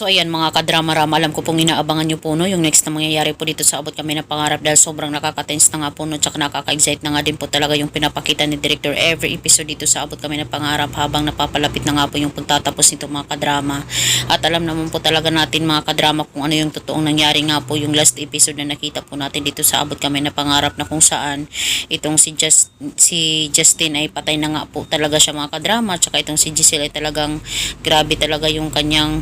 So ayan mga kadrama-rama, alam ko pong inaabangan nyo po no, yung next na mangyayari po dito sa Abot Kami ng Pangarap dahil sobrang nakaka-tense na nga po no, tsaka nakaka-excite na nga din po talaga yung pinapakita ni Director every episode dito sa Abot Kami ng Pangarap habang napapalapit na nga po yung pagtatapos nito mga kadrama. At alam naman po talaga natin mga kadrama kung ano yung totoong nangyari nga po yung last episode na nakita po natin dito sa Abot Kami ng Pangarap na kung saan itong si Justin ay patay na nga po talaga siya mga kadrama, tsaka itong si Giselle ay talagang grabe talaga yung kanyang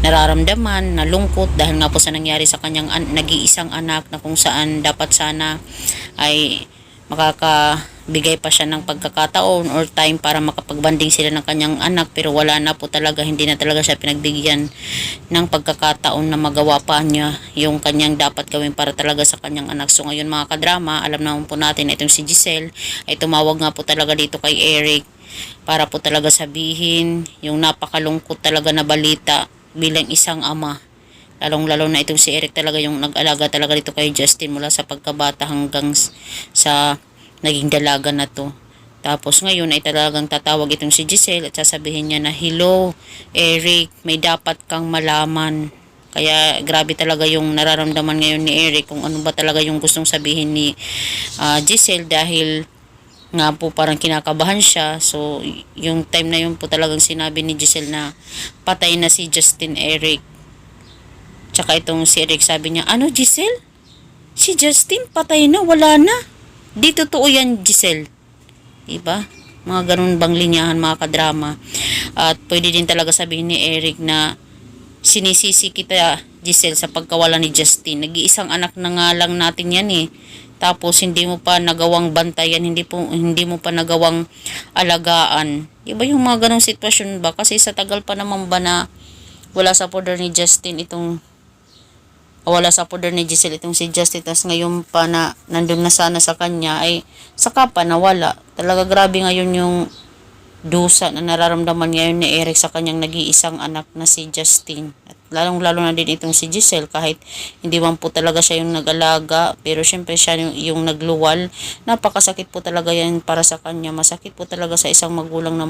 nararamdaman, nalungkot dahil nga po sa nangyari sa kanyang nag-iisang anak na kung saan dapat sana ay makakabigay pa siya ng pagkakataon or time para makapagbanding sila ng kanyang anak, pero wala na po talaga, hindi na talaga siya pinagbigyan ng pagkakataon na magawa pa niya yung kanyang dapat gawin para talaga sa kanyang anak. So ngayon mga kadrama, alam naman po natin na itong si Giselle ay tumawag nga po talaga dito kay Eric para po talaga sabihin yung napakalungkot talaga na balita bilang isang ama. Lalong-lalo na itong si Eric talaga yung nag-alaga talaga dito kay Justin mula sa pagkabata hanggang sa naging dalaga na to. Tapos ngayon ay talagang tatawag itong si Giselle at sasabihin niya na, "Hello Eric, may dapat kang malaman." Kaya grabe talaga yung nararamdaman ngayon ni Eric kung ano ba talaga yung gustong sabihin ni Giselle dahil nga po parang kinakabahan siya. So yung time na yun po talagang sinabi ni Giselle na patay na si Justin Eric. Tsaka itong si Eric sabi niya, "Ano Giselle? Si Justin patay na, wala na." Di totoo yan Giselle. Diba? Mga ganun bang linyahan mga kadrama. At pwede din talaga sabihin ni Eric na sinisisi kita Giselle sa pagkawala ni Justin. Nag-iisang anak na nga lang natin yan eh. Tapos hindi mo pa nagawang bantayan, hindi mo pa nagawang alagaan. Iba yung mga ganong sitwasyon ba? Kasi sa tagal pa naman ba na wala sa poder ni Justin wala sa poder ni Giselle itong si Justin, tapos ngayon pa na nandun na sana sa kanya ay saka pa nawala. Talaga grabe ngayon yung dusa na nararamdaman ngayon ni Eric sa kanyang nag-iisang anak na si Justin. At lalong-lalo na din itong si Giselle, kahit hindi man po talaga siya yung nag-alaga, pero syempre siya yung nagluwal. Napakasakit po talaga yan para sa kanya. Masakit po talaga sa isang magulang na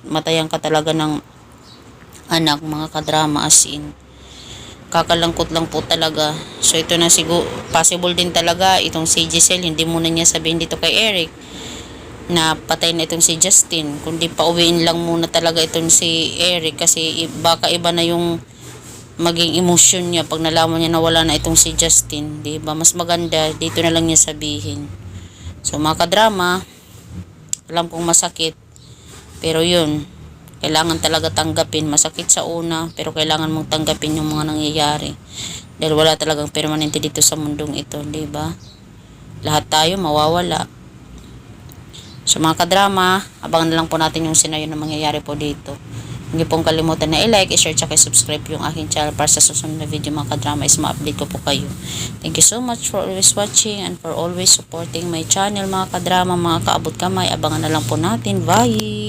matayan ka talaga ng anak, mga kadrama, as in. Kakalangkot lang po talaga. So ito na siguro, possible din talaga itong si Giselle, hindi muna niya sabihin dito kay Eric na patay na itong si Justin, kundi pauwiin lang muna talaga itong si Eric kasi baka iba na yung maging emosyon niya pag nalaman niya na wala na itong si Justin, diba? Mas maganda dito na lang niya sabihin. So mga kadrama, alam kong masakit, pero yun, kailangan talaga tanggapin. Masakit sa una, pero kailangan mong tanggapin yung mga nangyayari dahil wala talagang permanente dito sa mundong ito, diba? Lahat tayo mawawala. So mga kadrama, abangan na lang po natin yung scenario na mangyayari po dito. Hindi pong kalimutan na i-like, i-share, tsaka i-subscribe yung aking channel para sa susunod na video mga kadrama is ma-update ko po kayo. Thank you so much for always watching and for always supporting my channel mga kadrama, mga kaabot kamay. Abangan na lang po natin. Bye!